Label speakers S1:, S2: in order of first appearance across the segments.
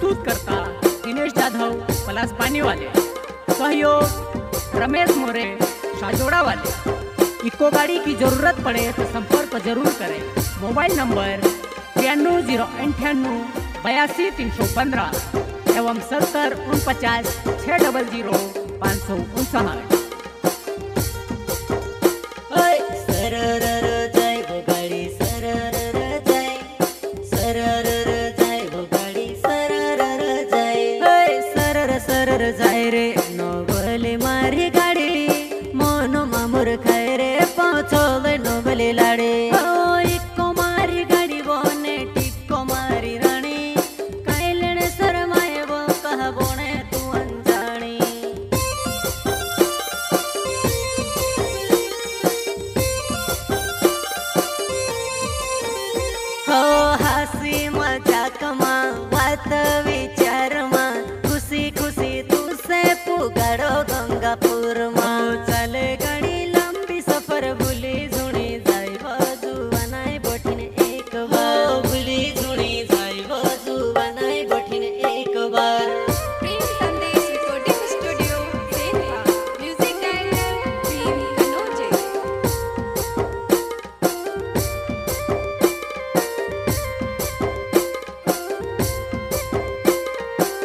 S1: प्रस्तुत करता दिनेश जाधव पलास पानी वाले, सहयोग रमेश मोरे शाजोड़ा वाले। इको गाड़ी की जरूरत पड़े तो संपर्क जरूर करें। मोबाइल नंबर 93 82 315 एवं 70 49 600 559।
S2: जाय रे नोबले मारी गाड़ी मोनो मामुर खाए रे पहुँचोले नोबले लाड़े। इको मारी गाड़ी बोने टिको मारी रानी काई लेने शरमाए वो कहा बोने तू अनजानी। हो हसी मजाक मा बात विचार मा खुशी खुशी तुसे पुगाड़ो गंगापुर माँ। चले गाड़ी लंबी सफर भूली जुनी जाय बाजू बनाए बोठिन एक बार। भूली जुनी जाय बाजू बनाए बोठिन एक बार।
S3: प्रेम संदेश रिकॉर्डिंग स्टूडियो सेनवा, म्यूजिक डायरेक्टर प्रेम कनौजे।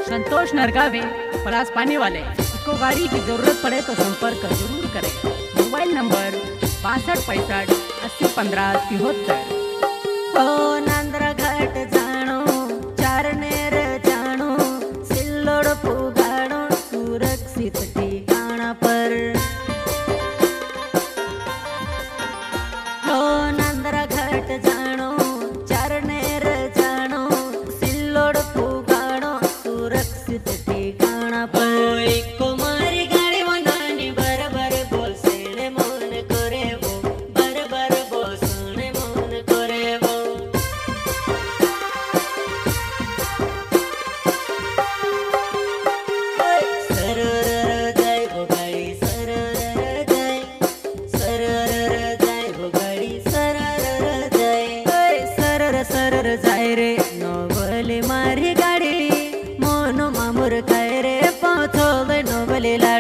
S1: संतोष नरगावे पलास पानी वाले। इको गाड़ी की जरूरत पड़े तो संपर्क जरूर करें। Mobile number 62 65 80 15 73।
S2: ओ नांद्रा घाट जानो चारनेर जानो सिल्लोड पुगाड़ो सुरक्षित ठिकाना पर। ओ नांद्रा घाट जानो चारनेर जानो सिल्लोड पुगाड़ो सुरक्षित ठिकाना पर। इको मारी गाड़ी वनानी बरबर बोल सेने मन करे वो बरबर बोल सुने मन करे वो। सरर जाय वो गाड़ी सरर जाय वो गाड़ी सरर जाय। सरर जाय रे नोबले मारी गाड़ी मोनो मामुर खाए रे पहुँचोले नोबले ला।